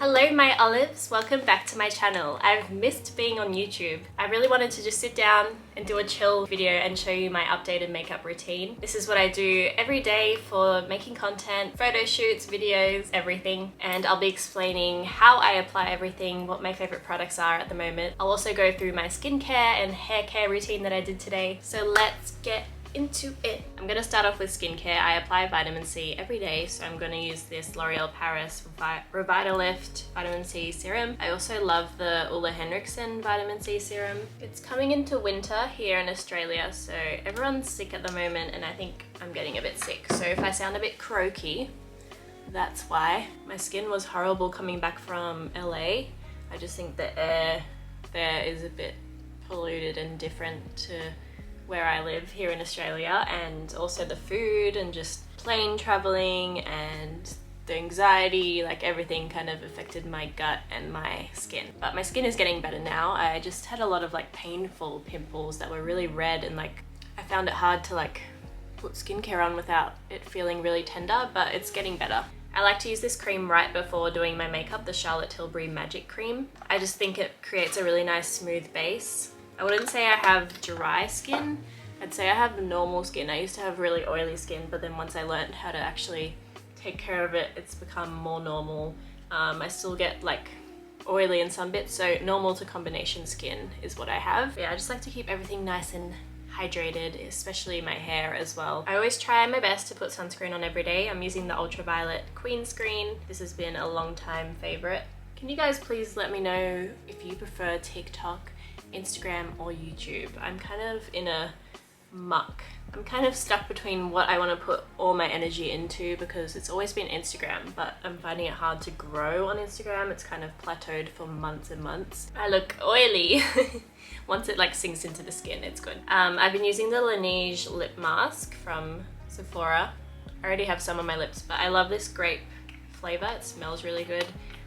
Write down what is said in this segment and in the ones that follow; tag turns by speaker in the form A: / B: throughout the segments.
A: Hello my olives, welcome back to my channel. I've missed being on YouTube. I really wanted to just sit down and do a chill video and show you my updated makeup routine. This is what I do every day for making content, photo shoots, videos, everything. And I'll be explaining how I apply everything, what my favorite products are at the moment. I'll also go through my skincare and hair care routine that I did today. So let's get into it. I'm gonna start off with skincare. I apply vitamin C every day, so I'm gonna use this L'Oreal Paris REVITALIFT vitamin C serum. I also love the Ole Henriksen vitamin C serum. It's coming into winter here in Australia, so everyone's sick at the moment and I think I'm getting a bit sick. So if I sound a bit croaky, that's why. My skin was horrible coming back from LA. I just think the air there is a bit polluted and different to where I live here in Australia, and also the food and just plane traveling and the anxiety, like everything kind of affected my gut and my skin. But my skin is getting better now. I just had a lot of like painful pimples that were really red, and like I found it hard to like put skincare on without it feeling really tender, but it's getting better. I like to use this cream right before doing my makeup, the Charlotte Tilbury Magic Cream. I just think it creates a really nice smooth base. I wouldn't say I have dry skin, I'd say I have normal skin. I used to have really oily skin, but then once I learned how to actually take care of it, it's become more normal. I still get like oily in some bits, so normal to combination skin is what I have. Yeah, I just like to keep everything nice and hydrated, especially my hair as well. I always try my best to put sunscreen on every day. I'm using the ultraviolet Queen Screen. This has been a long time favorite. Can you guys please let me know if you prefer TikTok, Instagram or YouTube? I'm kind of in a muck. I'm kind of stuck between what I want to put all my energy into, because it's always been Instagram, but I'm finding it hard to grow on Instagram. It's kind of plateaued for months and months. I look oily. Once it like sinks into the skin, it's good. I've been using the Laneige lip mask from Sephora. I already have some on my lips, but I love this grape flavor. It smells really good.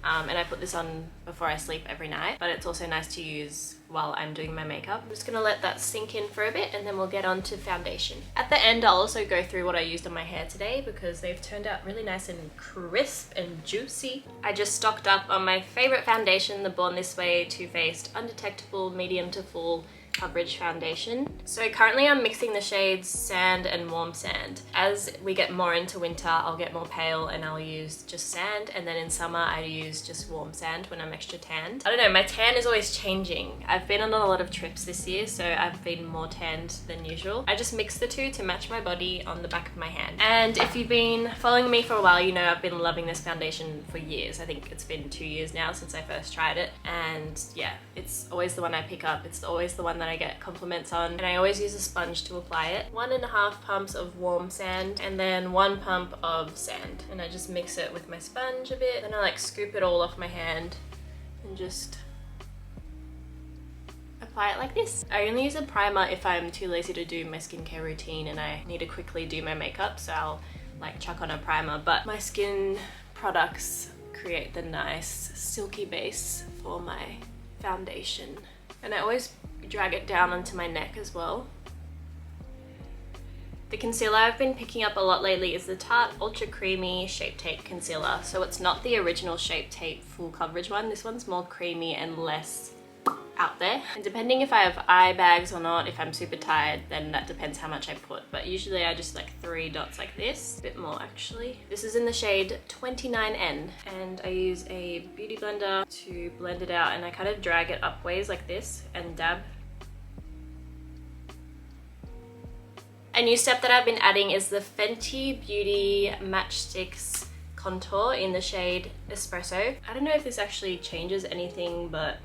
A: And I put this on before I sleep every night, but it's also nice to use while I'm doing my makeup. I'm just gonna let that sink in for a bit and then we'll get on to foundation. At the end, I'll also go through what I used on my hair today because they've turned out really nice and crisp and juicy. I just stocked up on my favorite foundation, the Born This Way Too Faced Undetectable Medium to Full Coverage Foundation. So currently I'm mixing the shades Sand and Warm Sand. As we get more into winter, I'll get more pale and I'll use just sand, and then in summer I use just warm sand when I'm extra tanned. I don't know, my tan is always changing. I've been on a lot of trips this year, so I've been more tanned than usual. I just mix the two to match my body on the back of my hand. And if you've been following me for a while, you know I've been loving this foundation for years. I think it's been 2 years now since I first tried it, and yeah, it's always the one I pick up. It's always the one that I get compliments on, and I always use a sponge to apply it. 1.5 pumps of warm sand and then 1 pump of sand, and I just mix it with my sponge a bit. Then I like scoop it all off my hand and just apply it like this. I only use a primer if I'm too lazy to do my skincare routine and I need to quickly do my makeup, so I'll like chuck on a primer, but my skin products create the nice silky base for my foundation. And I always drag it down onto my neck as well. The concealer I've been picking up a lot lately is the Tarte Ultra Creamy Shape Tape Concealer. So it's not the original Shape Tape full coverage one. This one's more creamy and less out there. And depending if I have eye bags or not, if I'm super tired, then that depends how much I put. But usually I just like 3 dots like this. A bit more actually. This is in the shade 29N, and I use a beauty blender to blend it out, and I kind of drag it upways like this and dab. A new step that I've been adding is the Fenty Beauty Match STIX Contour in the shade Espresso. I don't know if this actually changes anything, but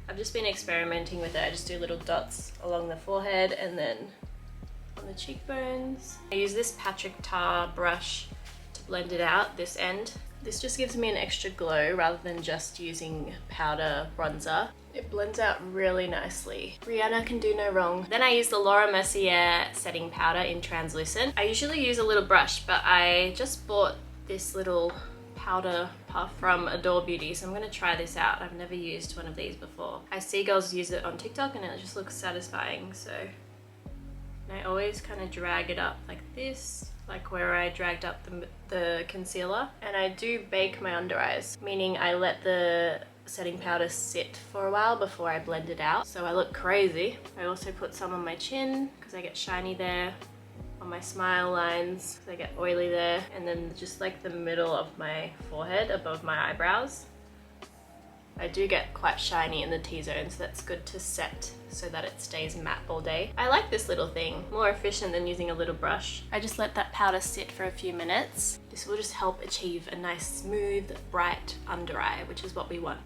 A: I've just been experimenting with it. I just do little dots along the forehead and then on the cheekbones. I use this Patrick Tar brush to blend it out, this end. This just gives me an extra glow rather than just using powder bronzer. It blends out really nicely. Rihanna can do no wrong. Then I use the Mercier setting powder in translucent. I usually use a little brush, but I just bought this little powder puff from Adore Beauty, so I'm gonna try this out. I've never used one of these before. I see girls use it on TikTok and it just looks satisfying, so. And I always kind of drag it up like this like where I dragged up the concealer. And I do bake my under eyes, meaning I let the setting powder sit for a while before I blend it out, so I look crazy. I also put some on my chin because I get shiny there, on my smile lines because I get oily there, and then just like the middle of my forehead above my eyebrows. I do get quite shiny in the T-zone, so that's good to set so that it stays matte all day. I like this little thing, more efficient than using a little brush. I just let that powder sit for a few minutes. This will just help achieve a nice smooth, bright under eye, which is what we want.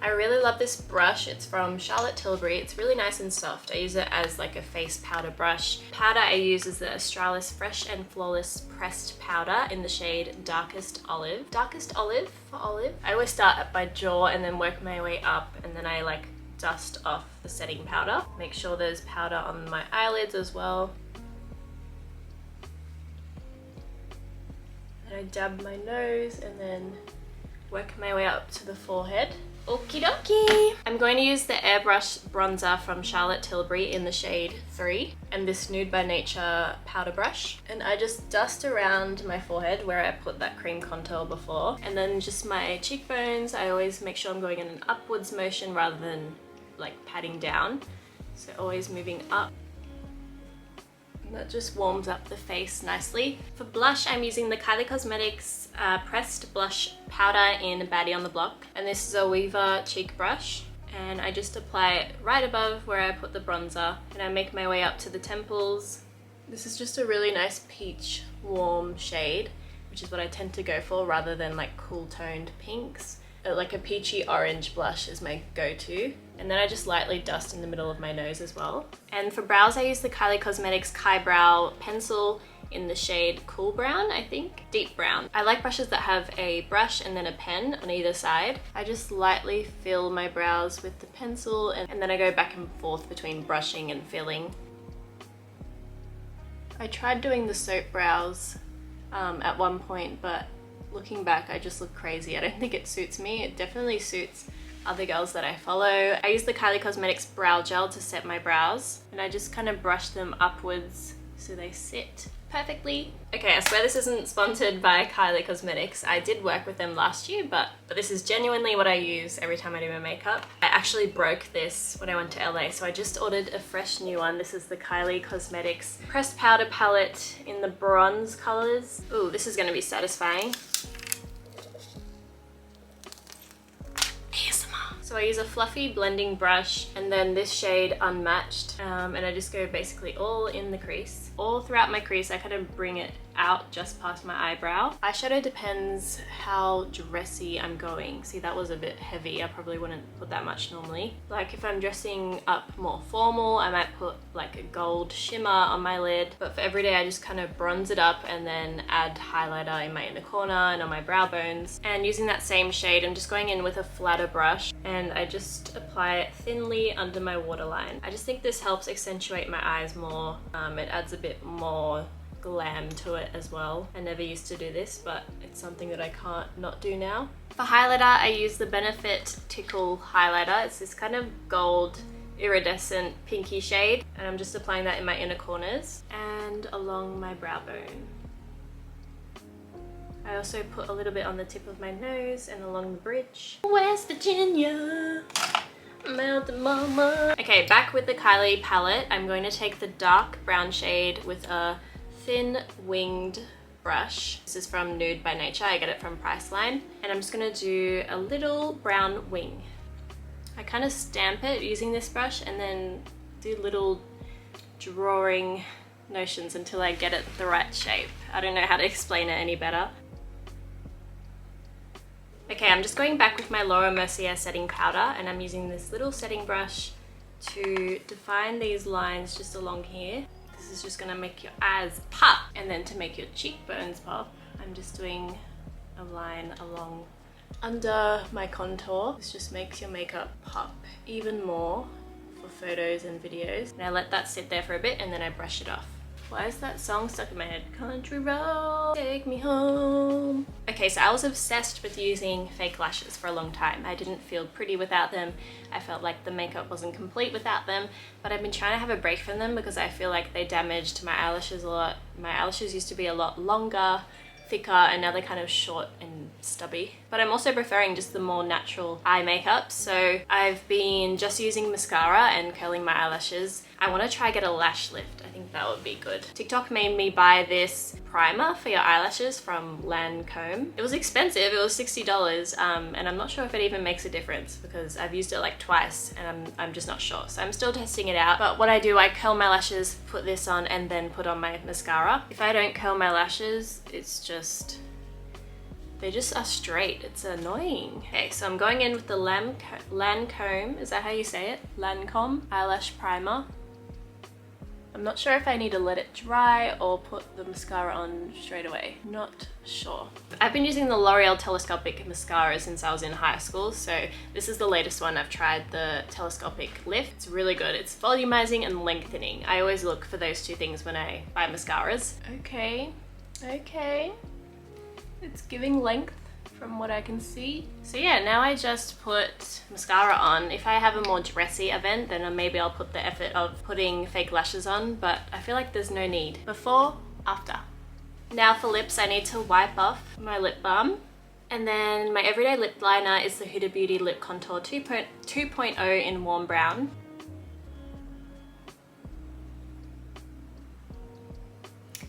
A: I really love this brush. It's from Charlotte Tilbury. It's really nice and soft. I use it as like a face powder brush. Powder I use is the Australis Fresh and Flawless Pressed Powder in the shade Darkest Olive. Darkest Olive for olive. I always start at my jaw and then work my way up, and then I like dust off the setting powder. Make sure there's powder on my eyelids as well. And I dab my nose and then work my way up to the forehead. Okie dokie! I'm going to use the Airbrush bronzer from Charlotte Tilbury in the shade 3 and this Nude by Nature powder brush. And I just dust around my forehead where I put that cream contour before. And then just my cheekbones, I always make sure I'm going in an upwards motion rather than like patting down. So always moving up. And that just warms up the face nicely. For blush, I'm using the Kylie Cosmetics pressed blush powder in Baddie on the Block, and this is a Weaver cheek brush, and I just apply it right above where I put the bronzer, and I make my way up to the temples. This is just a really nice peach warm shade, which is what I tend to go for rather than like cool toned pinks. Like a peachy orange blush is my go-to. And then I just lightly dust in the middle of my nose as well. And for brows, I use the Kylie Cosmetics KYBROW pencil in the shade Cool Brown, I think. Deep brown. I like brushes that have a brush and then a pen on either side. I just lightly fill my brows with the pencil, and then I go back and forth between brushing and filling. I tried doing the soap brows at one point, but looking back, I just look crazy. I don't think it suits me. It definitely suits other girls that I follow. I use the Kylie Cosmetics brow gel to set my brows, and I just kind of brush them upwards so they sit perfectly. Okay, I swear this isn't sponsored by Kylie Cosmetics. I did work with them last year, but this is genuinely what I use every time I do my makeup. I actually broke this when I went to LA, so I just ordered a fresh new one. This is the Kylie Cosmetics pressed powder palette in the bronze colors. Ooh, this is gonna be satisfying. So I use a fluffy blending brush and then this shade Unmatched, and I just go basically all in the crease. All throughout my crease, I kind of bring it out just past my eyebrow. Eyeshadow depends how dressy I'm going. See, that was a bit heavy. I probably wouldn't put that much normally. Like if I'm dressing up more formal, I might put like a gold shimmer on my lid. But for everyday, I just kind of bronze it up and then add highlighter in my inner corner and on my brow bones. And using that same shade, I'm just going in with a flatter brush and I just apply it thinly under my waterline. I just think this helps accentuate my eyes more. It adds a bit more glam to it as well. I never used to do this, but it's something that I can't not do now. For highlighter, I use the Benefit Tickle highlighter. It's this kind of gold iridescent pinky shade, and I'm just applying that in my inner corners and along my brow bone. I also put a little bit on the tip of my nose and along the bridge. West Virginia, Mountain Mama. Okay, back with the Kylie palette. I'm going to take the dark brown shade with a thin winged brush. This is from Nude by Nature. I get it from Priceline. And I'm just gonna do a little brown wing. I kind of stamp it using this brush and then do little drawing notions until I get it the right shape. I don't know how to explain it any better. Okay, I'm just going back with my Mercier setting powder, and I'm using this little setting brush to define these lines just along here. This is just gonna make your eyes pop, and then to make your cheekbones pop, I'm just doing a line along under my contour. This just makes your makeup pop even more for photos and videos. And I let that sit there for a bit and then I brush it off. Why is that song stuck in my head? Country road, take me home. Okay, so I was obsessed with using fake lashes for a long time. I didn't feel pretty without them. I felt like the makeup wasn't complete without them, but I've been trying to have a break from them because I feel like they damaged my eyelashes a lot. My eyelashes used to be a lot longer, thicker, and now they're kind of short and stubby. But I'm also preferring just the more natural eye makeup, so I've been just using mascara and curling my eyelashes. I want to try get a lash lift. I think that would be good. TikTok made me buy this primer for your eyelashes from Lancome. It was expensive, it was $60, and I'm not sure if it even makes a difference because I've used it like twice and I'm just not sure. So I'm still testing it out. But what I do, I curl my lashes, put this on, and then put on my mascara. If I don't curl my lashes, it's just, they just are straight. It's annoying. Okay, so I'm going in with the Lancome, is that how you say it? Lancome eyelash primer. I'm not sure if I need to let it dry or put the mascara on straight away. Not sure. I've been using the L'Oreal Telescopic mascara since I was in high school, so this is the latest one. I've tried the Telescopic Lift. It's really good. It's volumizing and lengthening. I always look for those two things when I buy mascaras. Okay, okay. It's giving length from what I can see. So yeah, now I just put mascara on. If I have a more dressy event, then maybe I'll put the effort of putting fake lashes on, but I feel like there's no need. Before, after. Now for lips, I need to wipe off my lip balm. And then my everyday lip liner is the Huda Beauty Lip Contour 2.0 in Warm Brown.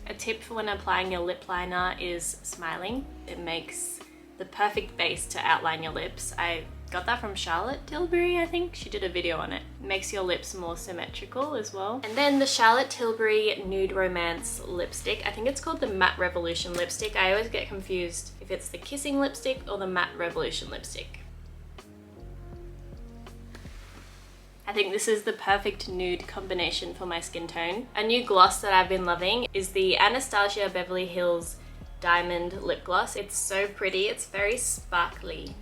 A: A tip for when applying your lip liner is smiling. It makes the perfect base to outline your lips. I got that from Tilbury, I think. She did a video on it. It makes your lips more symmetrical as well. And then the Tilbury Nude Romance lipstick. I think it's called the Matte Revolution lipstick. I always get confused if it's the Kissing lipstick or the Matte Revolution lipstick. I think this is the perfect nude combination for my skin tone. A new gloss that I've been loving is the Anastasia Beverly Hills Diamond Lip Gloss. It's so pretty, it's very sparkly.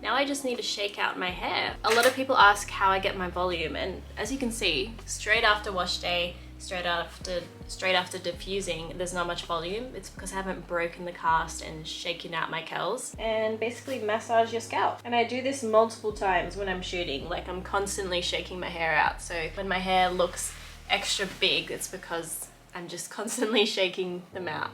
A: Now I just need to shake out my hair. A lot of people ask how I get my volume, and as you can see, straight after wash day, straight after diffusing, there's not much volume. It's because I haven't broken the cast and shaken out my curls. And basically massage your scalp. And I do this multiple times when I'm shooting. Like, I'm constantly shaking my hair out. So when my hair looks extra big, it's because I'm just constantly shaking them out.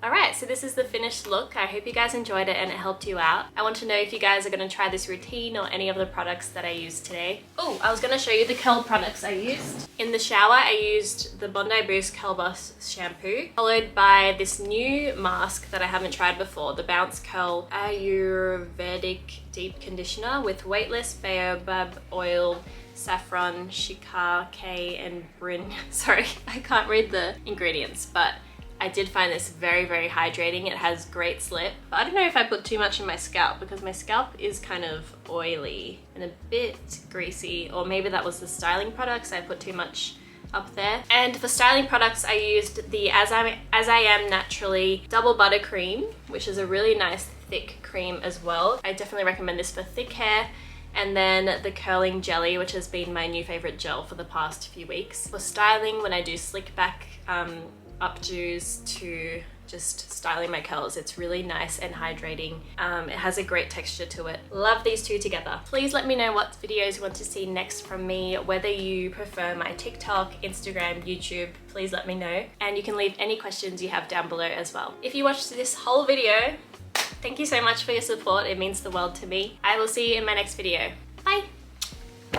A: Alright, so this is the finished look. I hope you guys enjoyed it and it helped you out. I want to know if you guys are going to try this routine or any of the products that I used today. Oh, I was going to show you the curl products I used. In the shower, I used the Bondi Boost Curl Boss shampoo, followed by this new mask that I haven't tried before, the Bounce Curl Ayurvedic Deep Conditioner with weightless baobab oil, saffron, shikar, K, and brin. Sorry, I can't read the ingredients, but I did find this very, very hydrating. It has great slip. But I don't know if I put too much in my scalp because my scalp is kind of oily and a bit greasy, or maybe that was the styling products. I put too much up there. And for styling products, I used the As I Am Naturally Double Buttercream, which is a really nice thick cream as well. I definitely recommend this for thick hair. And then the curling jelly, which has been my new favorite gel for the past few weeks. For styling, when I do slick back updos to just styling my curls, it's really nice and hydrating. It has a great texture to it. Love these two together. Please let me know what videos you want to see next from me, whether you prefer my TikTok, Instagram, YouTube, please let me know. And you can leave any questions you have down below as well. If you watched this whole video, thank you so much for your support. It means the world to me. I will see you in my next video.